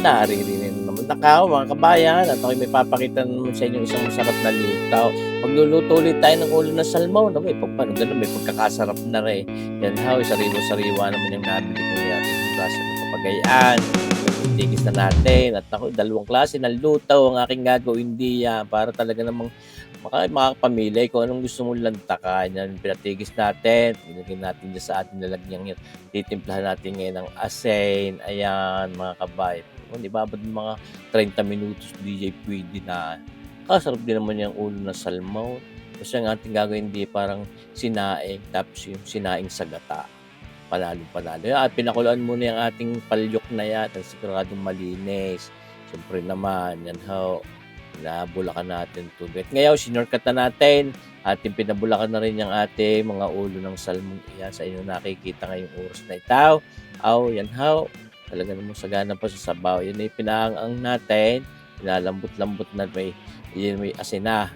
naririnig naman ako mga kabayan at ako'y may papakita naman sa inyo isang masarap na luto. Magluluto ulit tayo ng ulo ng salmon. Abay, paano ganun, may pagkakasarap na rin. Yan how, sariwa-sariwa naman yung nabili ko yung ating klase ng papagayaan. Tigis na natin at ako, dalawang klase ng luto ang aking gagawin diyan para talaga namang makakapamili kung anong gusto mong lantakan. Yan, pinatigis natin, ilagay natin dyan sa ating lalagyan yan. Titimplahan natin ngayon ng asin. Ayan, mga kabay. Kung di babad ng mga 30 minutos, DJ pwede na. Kasarap din naman yung ulo ng salmon. Kasi ang ating gagawin di parang sinaing, tapos yung sinaing sa gata. Panalo-panalo. At pinakuloan muna yung ating palyok na yan at siguradong malinis. Siyempre naman, yan ho. Pinabulakan natin tubig. Ngayon, sinorkat na natin. Ating pinabulakan na rin yung ating mga ulo ng salmon. Iyan sa inyo nakikita ngayong oras na itaw. Yan how. Talaga namang sagana pa sa sabaw. Yan ay pinaangang natin. Pinalambot-lambot na may asin na.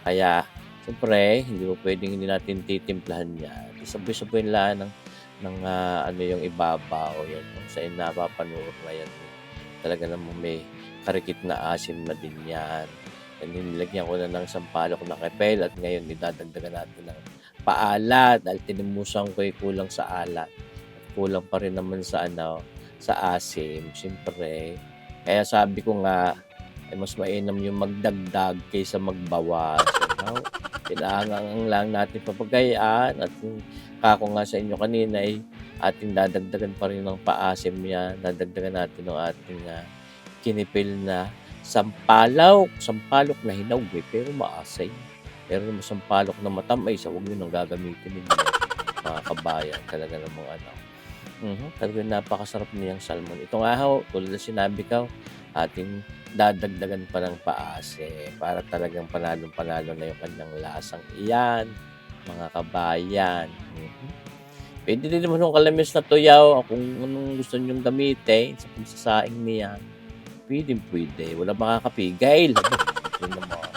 Kaya, siyempre, hindi mo pwedeng hindi natin titimplahan yan. Isaboy-saboy lang ng ano yung ibabaw. Yan. Sa inyo napapanood na yan. Talaga namang may karikit na asim na din yan. And nilagyan ko na ng sampalok na kepel at ngayon idadagdagan natin ng paalat dahil tinimusan ko kulang sa alat. At kulang pa rin naman sa sa asim, siyempre. Kaya sabi ko nga, ay mas mainam yung magdagdag kaysa magbawas. Kailangan lang natin papagayaan at kako nga sa inyo kanina ay ating dadagdagan pa rin ng paasim yan. Dadagdagan natin ng ating kinipil na sampalok na hinog pero maasay. Pero naman sampalok na matamis, huwag nyo nang gagamitin ninyo mga kabayan. Talaga namang talaga napakasarap niyang salmon. Ito nga ho, tulad na sinabi ko, ating dadagdagan pa ng paase para talagang panalong-panalo na yung kanyang lasang iyan, mga kabayan. Pwede din naman yung kalamis na tuyaw kung anong gusto nyong gamitin sa pagsasaing niya. Pwede. Wala makakapigil. Ito naman.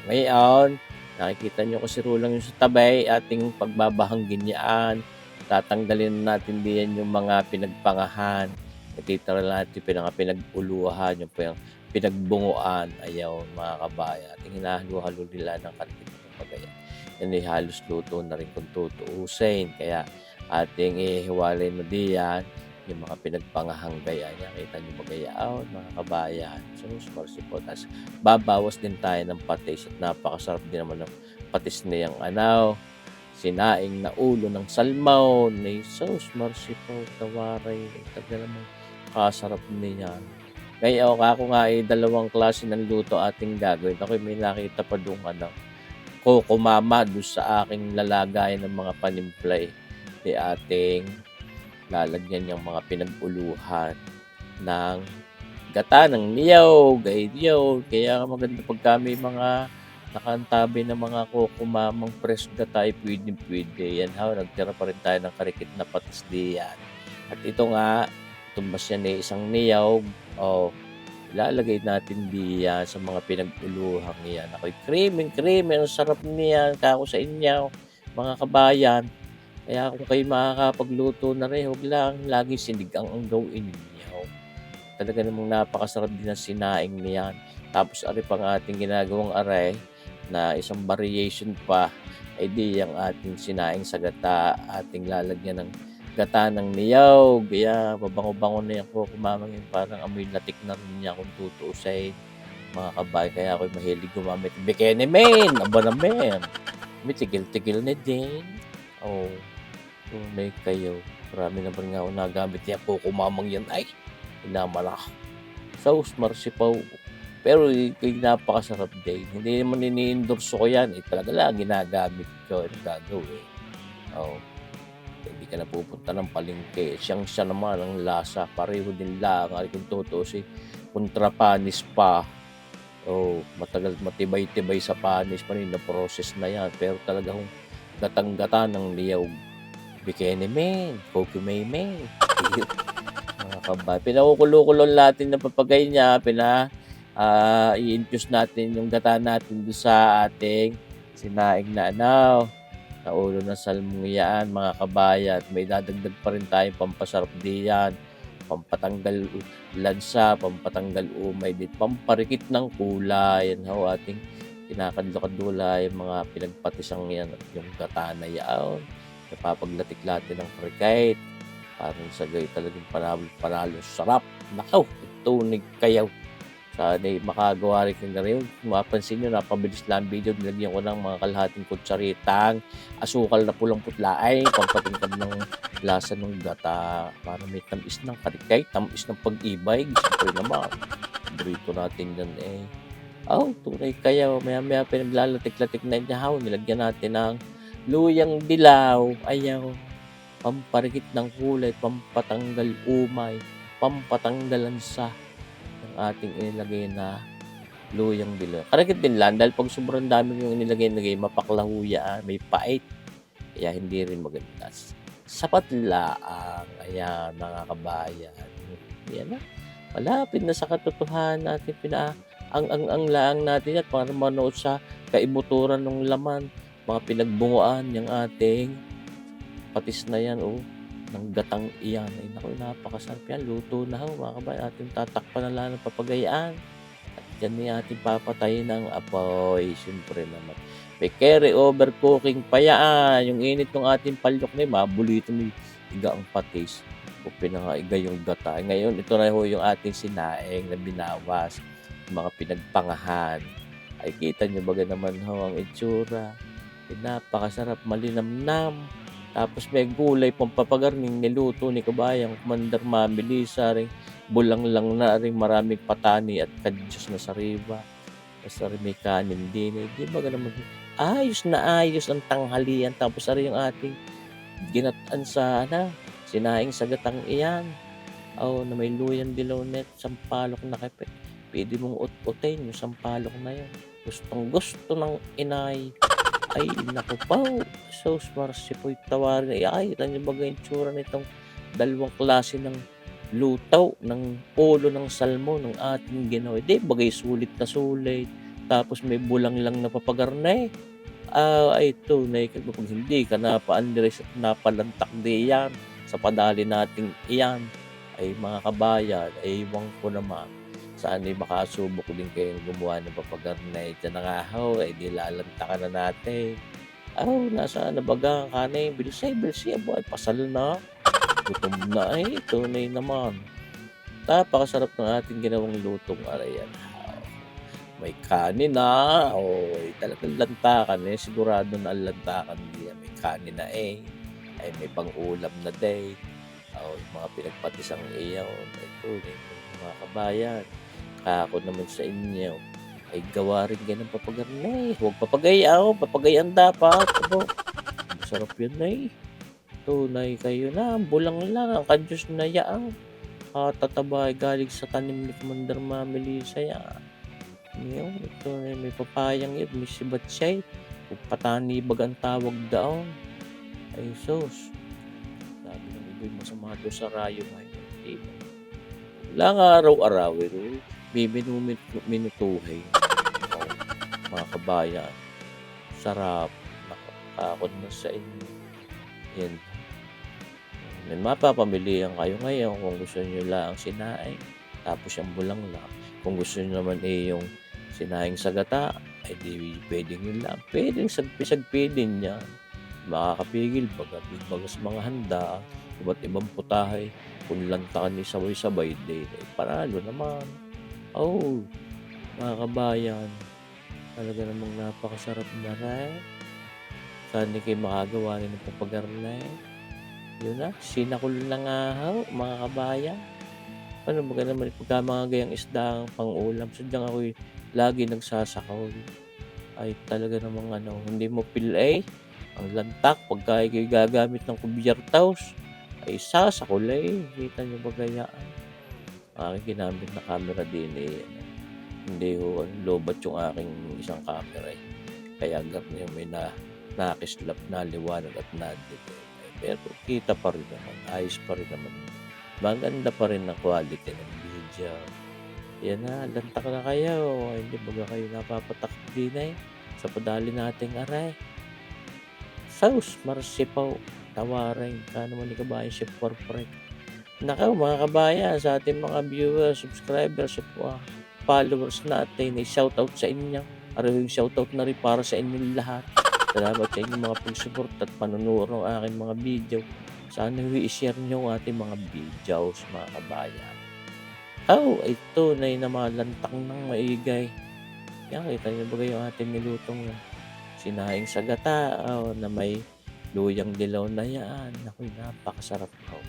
Ngayon, nakikita nyo kasi rulang yung sa tabay, ating pagbabahanggin niyaan. Tatanggalin natin diyan yung mga pinagpangahan. Nakita natin pinag-uluhan, yung pinagbunguan. Ayaw, mga kabaya. Ating hinahalo-halo nila ng karikit ng pagaya. Yan ay halos luto na rin kung tutuusin. Kaya ating ihiwalay na diyan yung mga pinagpangahang gaya niya. Kita niyo magaya out, mga kabayan. So, po. Tapos, babawas din tayo ng patis at napakasarap din naman ng patis niyang sinaing na ulo ng salmon. May sauce, marsipaw, tawaray. Taga naman kasarap niya. Ngayon, ako nga ay dalawang klase ng luto ating gagawin. Ako may nakita pa doon kukumama doon sa aking lalagayan ng mga panimplay. Di ating lalagyan yung mga pinag-uluhan ng gata ng niyog. Kaya maganda pag kami mga nakantabi ng mga kukumamang fresh gata ay pwede. Yan how, nagtira pa rin tayo ng karikit na patis diyan. At ito nga, tumbas yan isang niyog. Ilalagay natin diyan sa mga pinag-uluhang yan. Ako'y creamy. Ang sarap niyan. Kako sa inyo, mga kabayan. Kaya kung kayo makakapagluto na rin, huwag lang lagi sinigang ang gawin ninyo. Talaga namang napakasarap din ang sinaing niyan. Tapos ari pang ating ginagawang aray na isang variation pa ay di ang ating sinaing sa gata. Ating lalagyan ng gata ng niyog. Kaya mabango-bango na yan ko kumamang yun. Parang amoy latik na rin niya kung tutuusay. Mga kabay, kaya ako'y mahilig gumamit. Bikini man! Aba naman! May tigil-tigil na din. Tunay kayo. Marami na ba nga ako nagamit niya po kumamang yan. Ay, inaman ako. Sauce, marsipaw. Pero napakasarap din. Hindi naman ini-endorse ko yan. Talaga lang ginagamit ko. Gagawin. Hindi ka na pupunta ng palengke. Siya naman ang lasa. Pareho din lang. Kung totoo kontrapanis pa. Matagal matibay-tibay sa panis pa rin. Na-process na yan. Pero talaga kung gatang-gata ng liyaw. Bikini man, Kokumay man. Mga kabay. Pinakukulo-kulon natin ng papagay niya. I-infuse natin yung gata natin doon sa ating sinaing na ulo ng salmon yan, mga kabaya. At may dadagdag pa rin tayong pampasarap diyan. pampatanggal lansa, pampatanggal umay, din pamparikit ng kulay. Yan ho ating kinakadlo-kadula yung mga pinagpatisang yan at yung gata na yaon. Napapaglatik-latin ng frikite. Parang sa gayon talagang panalo sarap. Nakaw, tunig kayaw. Sana'y makagawa rin kayo na rin. Kung mapansin nyo, napabilis lang ang video. Nilagyan ko ng mga kalahating kutsaritang asukal na pulang-putla ay pampatingkad ng lasa ng gata. Para may tamis ng karikay, tamis ng pag-ibay. Siyempre naman, paborito natin yan eh. Tunay kayaw. Maya-maya pinaglalatik-latik na inahaw. Nilagyan natin ng luyang dilaw. Ayaw. Pamparikit ng kulay, pampatanggal umay, pampatanggal lansa ng ating inilagay na luyang dilaw. Karikit din lang dahil pag sobrang dami yung inilagay, mapaklahuya, may pait. Kaya hindi rin maganda. Sapat laang. Ayan, mga kabayan. Yan na. Malapit na sa katotohanan natin ang laang natin at para manood sa kaibuturan ng laman, mga pinagbunguan yung ating patis na yan ng gatang iyan. Ay naku, napakasarap yan. Luto na ho mga kabayan. Ating tatakpan na lang ng papagayaan. At yan ni ating papatayin ng apoy. Siyempre naman. May carry over cooking pa yan. Yung init ng ating palyok na yun, mabulito mo iga ang patis. O pinangaiga yung gata. Ngayon, ito na ho yung ating sinaing na binawas. Mga pinagpangahan. Ay kita nyo baga naman ho ang itsura. Ay, napakasarap, malinamnam. Tapos may gulay pampapagarning niluto ni kabayang Commander Mami Lisa ring bulang lang na ring maraming patani at kadyos na sariwa. Basta rin may kanin din. Di ba naman ayos na ayos ang tanghalian. Tapos rin yung ating ginataan sa sinaing sagatang iyan. Na may luyang dilaw net, sampalok na kape. Pwede mong ut-utin yung sampalok na yun. Gustong gusto ng inay. Ay, naku po. Sauce marsipoy tawarin. Ay, tanyo bagay yung tsura nitong dalawang klase ng lutaw, ng ulo ng salmon, ng ating ginawa. Di, bagay sulit na sulit. Tapos may bulang lang na papagarnay. Ay, tunay ka. Kung hindi ka napa-andres at napalantak di yan sa padali nating iyan. Ay, mga kabayan, ay iwang ko naman. Sana'y makasubok din kayong gumawa ng papagarnay. Diyan na nga ho, ay nilalantakan na natin. Nasaan na baga ang kanay? Bilisay, ay pasal na. Gutom na ay, tunay naman. Napakasarap ng ating ginawang lutong arayan. May kanin na. Talagang lantakan eh. Sigurado na ang lantakan diyan. May kanin na eh. Ay may pang-ulam na day. Yung mga pinagpatisang iyaw. Ito, mga kabayan. Ako naman sa inyo ay gawa rin ganun papagarnay. Huwag papagayaw, papagayan dapat. Masarap yun eh. Tunay kayo na, bulang lang, ang kadyos na yaang. Tataba galing sa tanim ni Commander Mami Lisa yan. Ito na may papayang yun, may sibatsay. Patani bagang tawag daon. Ay sus. Sabi ng ibig masama doon sa rayo ngayon. Wala nga araw-araw minutuhay. Mga kabayan, sarap, nakakakot na sa inyo. Yan. May mapapamilihan kayo ngayon kung gusto nyo lang sinaing, tapos yung bulang lang. Kung gusto nyo naman yung sinaing sa gata, ay di pwedeng yun lang. Pwedeng sagpi-sagpi din yan. Makakapigil bagas mga handa, iba't ibang putahe. Kung lantakan ni sabay-sabay din, panalo naman. Mga kabayan, talaga namang napakasarap na rin. Sana kayo makagawa rin ng papagarnay. Yun na, sinakul na nga mga kabayan. Ano ba naman pagka mga gayang isda ang pang-ulam. Sadyang ako'y lagi nagsasakol. Ay talaga namang hindi mo pilay. Ang lantak, pagka kayo gagamit ng kubyertaws, ay sasakol Kita nyo ba gayaan? Aking ginamit na camera din hindi ho lobat yung aking isang camera kaya ganyan may nakislap na liwanag at nadit pero kita pa rin naman, ayos pa rin naman, maganda pa rin ang quality ng video. Yan na, lantak na kayo, hindi baga kayo napapatak din sa padali nating aray. Sauce marsipaw tawarin ka naman ni kabayan chef corporate. Naku mga kabayan, sa ating mga viewers, subscribers at followers natin, shoutout sa inyo. Maraming shoutout na rin para sa inyong lahat. Salamat sa inyong mga pagsuporta at panonood ng aking mga video. Sana i-share niyo ang ating mga videos mga kabayan. Ay tunay na malantang ng maigay. Yan, kita niyo ba yung ating nilutong sinahing sa gata na may luyang dilaw na yan. Naku, napakasarap po.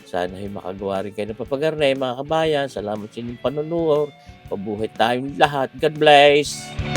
Sana ay makagawa rin kayo ng papagarne mga kabayan. Salamat sa inyong panonood. Mabuhay tayong lahat. God bless!